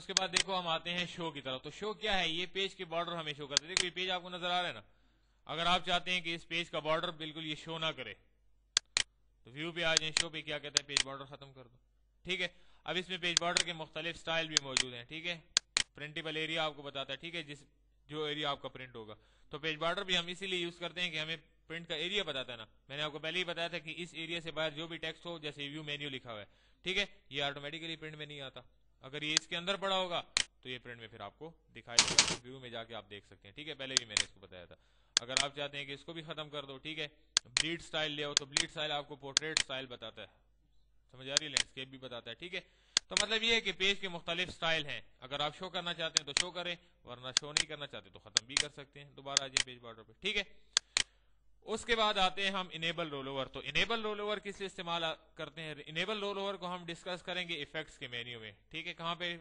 اس کے بعد دیکھو ہم آتے ہیں شو کی طرف. تو شو کیا ہے؟ یہ پیج کے بارڈر ہمیں شو کرتے ہیں. دیکھو یہ پیج آپ کو نظر آ رہا ہے نا. اگر آپ چاہتے ہیں کہ اس پیج کا بارڈر بالکل یہ شو نہ کرے تو ویو پہ آ جائیں, شو پہ کیا کہتا ہے پیج بارڈر ختم کر دو. ٹھیک ہے, اب اس میں پیج بارڈر کے مختلف سٹائل بھی موجود ہیں. ٹھیک ہے, پرنٹیبل ایریا آپ کو بتاتا ہے. ٹھیک ہے, جو ایریا آپ کا پرنٹ ہوگا. تو پیج بارڈر بھی ہم اسی لیے یوز کرتے ہیں کہ ہمیں پرنٹ کا ایریا بتاتا ہے نا. میں نے آپ کو پہلے ہی بتایا تھا کہ اس ایریا سے باہر جو بھی ٹیکسٹ ہو, جیسے ویو مینیو لکھا ہوا ہے, ٹھیک ہے, یہ آٹومیٹیکلی پرنٹ میں نہیں آتا. اگر یہ اس کے اندر پڑا ہوگا تو یہ پرنٹ میں پھر آپ کو دکھائی دے گا, ویو میں جا کے آپ دیکھ سکتے ہیں. ٹھیک ہے, پہلے بھی میں نے اس کو بتایا تھا. اگر آپ چاہتے ہیں کہ اس کو بھی ختم کر دو, ٹھیک ہے, بلیڈ سٹائل لے آؤ, تو بلیڈ سٹائل آپ کو پورٹریٹ سٹائل بتاتا ہے, سمجھ آ رہی ہے, لینڈسکیپ بھی بتاتا ہے. ٹھیک ہے, تو مطلب یہ ہے کہ پیج کے مختلف سٹائل ہیں. اگر آپ شو کرنا چاہتے ہیں تو شو کریں, ورنہ شو نہیں کرنا چاہتے تو ختم بھی کر سکتے ہیں. دوبارہ آ جائیں پیج بارڈر پہ. ٹھیک ہے, اس کے بعد آتے ہیں ہم انیبل رول اوور. تو انیبل رول اوور کس لیے استعمال کرتے ہیں؟ انیبل رول اوور کو ہم ڈسکس کریں گے ایفیکٹس کے مینیو میں. ٹھیک ہے, کہاں پہ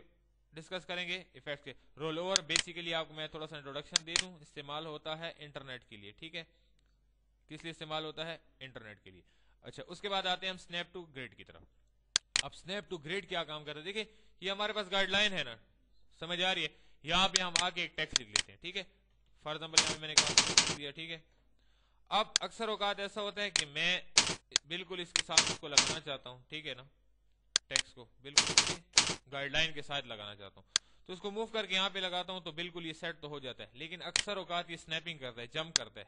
ڈسکس کریں گے؟ ایفیکٹس کے. رول اوور بیسیکلی آپ کو میں تھوڑا سا انٹروڈکشن دے دوں, استعمال ہوتا ہے انٹرنیٹ کے لیے. ٹھیک ہے, کس لیے استعمال ہوتا ہے؟ انٹرنیٹ کے لیے. اچھا, اس کے بعد آتے ہیں ہم سنیپ ٹو گریڈ کی طرف. اب سنیپ ٹو گریڈ کیا کام کرتا ہے؟ دیکھیں یہ ہمارے پاس گائیڈ لائن ہے نا, سمجھ آ رہی ہے. یہاں پہ ہم آگے ایک ٹیکسٹ لکھ لیتے ہیں. ٹھیک ہے, فار ایگزامپل یہاں پہ میں نے کہا دیا. ٹھیک ہے, اب اکثر اوقات ایسا ہوتا ہے کہ میں بالکل اس کے ساتھ اس کو لگانا چاہتا ہوں. ٹھیک ہے نا, ٹیکسٹ کو بالکل گائیڈ لائن کے ساتھ لگانا چاہتا ہوں, تو اس کو موو کر کے یہاں پہ لگاتا ہوں تو بالکل یہ سیٹ تو ہو جاتا ہے. لیکن اکثر اوقات یہ سنیپنگ کرتا ہے, جمپ کرتا ہے.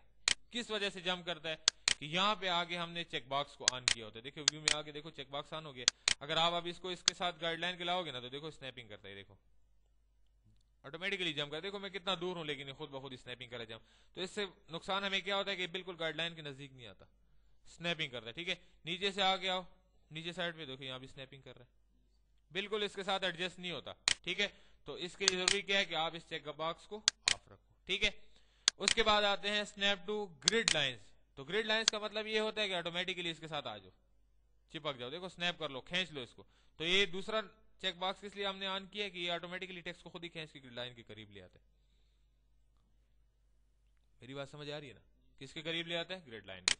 کس وجہ سے جمپ کرتا ہے؟ کہ یہاں پہ آگے ہم نے چیک باکس کو آن کیا ہوتا ہے. دیکھو ویو میں آگے دیکھو چیک باکس آن ہو گیا. اگر آپ اب اس کو اس کے ساتھ گائیڈ لائن کے لاؤ گے نا تو دیکھو سنیپنگ کرتا ہے, دیکھو آٹومیٹکلی جمپ کرتا ہے. دیکھو میں کتنا دور ہوں لیکن خود بخود سنیپنگ کرے جمپ. تو اس سے نقصان ہمیں کیا ہوتا ہے کہ بالکل گائیڈ لائن کے نزدیک نہیں آتا, سنیپنگ کرتا ہے. ٹھیک ہے, نیچے سے آگے آؤ, نیچے سائڈ پہ دیکھو یہاں بھی سنیپنگ کر رہا ہے, بالکل اس کے ساتھ ایڈجسٹ نہیں ہوتا. ٹھیک ہے, تو اس کے لیے ضروری کیا ہے کہ آپ اس چیک باکس کو آف رکھو. ٹھیک ہے, اس کے بعد آتے ہیں سنیپ ٹو گریڈ لائنز. تو گریڈ لائنز کا مطلب یہ ہوتا ہے کہ آٹومیٹکلی اس کے ساتھ آ جاؤ, چپک جاؤ. دیکھو سنیپ کر لو, کھینچ لو اس کو. تو یہ دوسرا چیک باکس کس لیے ہم نے آن کیا ہے کہ یہ آٹومیٹکلی ٹیکسٹ کو خود ہی کھینچ کے گریڈ لائن کے قریب لے آتا ہے. میری بات سمجھ آ رہی ہے نا, کس کے قریب لے آتا ہے؟ گریڈ لائن کے.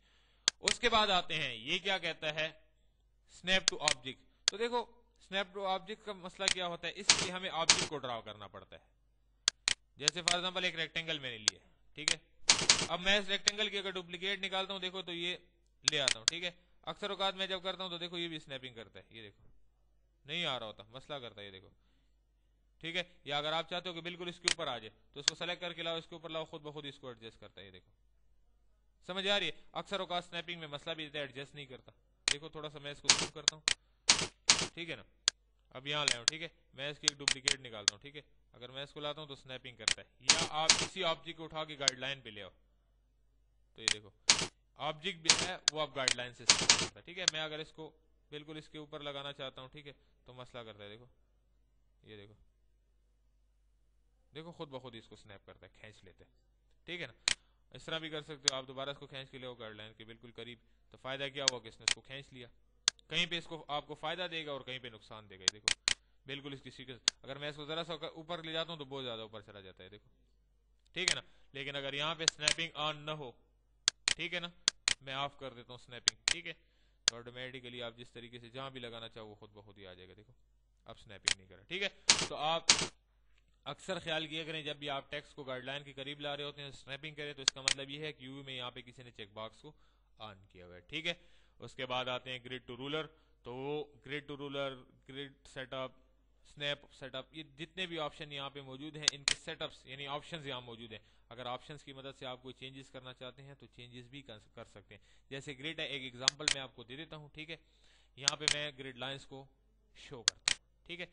اس کے بعد آتے ہیں یہ کیا کہتا ہے؟ Snap to object. تو دیکھو سنیپ ٹو آبجیکٹ کا مسئلہ کیا ہوتا ہے, اس لیے ہمیں آبجیکٹ کو ڈرا کرنا پڑتا ہے. جیسے فار ایگزامپل ایک ریکٹینگل میں نے لیا. ٹھیک ہے, اب میں اس ریکٹینگل کی اگر ڈپلیکیٹ نکالتا ہوں دیکھو تو یہ لے آتا ہوں. ٹھیک ہے, اکثر اوقات میں جب کرتا ہوں تو دیکھو یہ بھی سنیپنگ کرتا ہے, یہ دیکھو نہیں آ رہا ہوتا, مسئلہ کرتا ہے, یہ دیکھو. ٹھیک ہے, یا اگر آپ چاہتے ہو کہ بالکل اس کے اوپر آ جائے تو اس کو سلیکٹ کر کے لاؤ, اس کے اوپر لاؤ, خود بخود اس کو ایڈجسٹ کرتا ہے, یہ دیکھو. سمجھ آ رہی ہے, اکثر اوقات سنیپنگ میں مسئلہ بھی دیتا ہے, ایڈجسٹ نہیں کرتا. دیکھو تھوڑا سا میں اس کو زوم کرتا ہوں. ٹھیک ہے نا, اب یہاں لاؤں. ٹھیک ہے, میں اس کی ایک ڈپلیکیٹ نکالتا ہوں. ٹھیک ہے, اگر میں اس کو لاتا ہوں تو سنیپنگ کرتا ہے. یا آپ اسی آبجیکٹ کو اٹھا کے گائیڈ لائن پہ لے آؤ تو یہ دیکھو آبجیکٹ بھی ہے وہ آپ گائیڈ لائن سے سنیپ کرتا ہے. ٹھیک ہے, میں اگر اس کو بالکل اس کے اوپر لگانا چاہتا ہوں, ٹھیک ہے, تو مسئلہ کرتا ہے. دیکھو یہ دیکھو, دیکھو خود بخود اس کو سنیپ کرتا ہے, کھینچ لیتے ہیں. ٹھیک ہے نا, اس طرح بھی کر سکتے ہو آپ, دوبارہ اس کو کھینچ کے لے گائیڈ لائن کے بالکل قریب. تو فائدہ کیا ہوا کہ اس نے اس کو کھینچ لیا. کہیں پہ اس کو آپ کو فائدہ دے گا اور کہیں پہ نقصان دے گا. دیکھو بالکل اس کی سیکوینس, اگر میں اس کو ذرا سا اوپر لے جاتا ہوں تو بہت زیادہ اوپر چلا جاتا ہے. دیکھو ٹھیک ہے نا, لیکن اگر یہاں پہ سنیپنگ آن نہ ہو, ٹھیک ہے نا, میں آف کر دیتا ہوں سنیپنگ. ٹھیک ہے, تو آٹومیٹکلی آپ جس طریقے سے جہاں بھی لگانا چاہو وہ خود بخود ہی آ جائے گا. دیکھو اب سنیپنگ نہیں کرا. ٹھیک ہے, تو آپ اکثر خیال کیا کریں جب بھی آپ ٹیکسٹ کو گائیڈ لائن کے قریب لا رہے ہوتے ہیں سنیپنگ کریں تو اس کا مطلب یہ ہے کہ یو میں یہاں پہ کسی نے چیک باکس کو آن کیا ہوا ہے. ٹھیک ہے, اس کے بعد آتے ہیں گریڈ ٹو رولر. تو grid to ruler, grid set up, snap set up, یہ جتنے بھی آپشن یہاں پہ موجود ہیں ان کے سیٹ اپس یعنی آپشنز یہاں موجود ہیں. اگر آپشنز کی مدد سے آپ کوئی چینجز کرنا چاہتے ہیں تو چینجز بھی کر سکتے ہیں. جیسے گریڈ ہے, ایک ایگزامپل میں آپ کو دے دیتا ہوں. ٹھیک ہے, یہاں پہ میں گریڈ لائنز کو شو کرتا ہوں. ٹھیک ہے,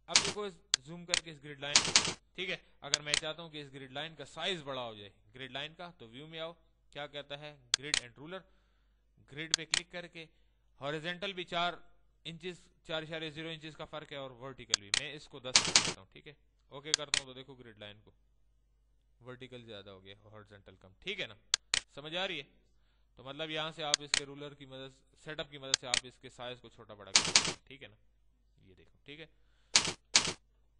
اب دیکھو زوم کر کے اس گریڈ لائن, ٹھیک ہے, اگر میں چاہتا ہوں کہ اس گریڈ لائن کا سائز بڑا ہو جائے گریڈ لائن کا, تو ویو میں آؤ, کیا کہتا ہے گریڈ اینڈ رولر, گریڈ پہ کلک کر کے ہاریزونٹل بھی 4 انچز 4.0 انچز کا فرق ہے اور ورٹیکل بھی, میں اس کو 10 کرتا ہوں. ٹھیک ہے, اوکے کرتا ہوں تو دیکھو گریڈ لائن کو ورٹیکل زیادہ ہو گیا, ہاریزونٹل کم. ٹھیک ہے نا, سمجھ آ رہی ہے. تو مطلب یہاں سے آپ اس کے رولر کی مدد, سیٹ اپ کی مدد سے آپ اس کے سائز کو چھوٹا بڑا کر سکتے ہیں. ٹھیک ہے نا, یہ دیکھو. ٹھیک ہے,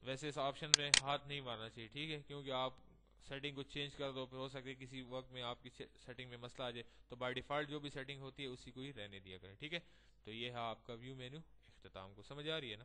ویسے اس آپشن میں ہاتھ نہیں مارنا چاہیے. ٹھیک ہے, کیونکہ آپ سیٹنگ کو چینج کر دو, پھر ہو سکے کسی وقت میں آپ کی سیٹنگ میں مسئلہ آ جائے, تو بائی ڈیفالٹ جو بھی سیٹنگ ہوتی ہے اسی کو ہی رہنے دیا کریں. ٹھیک ہے, تو یہ ہے آپ کا ویو مینو اختتام کو. سمجھ آ رہی ہے نا.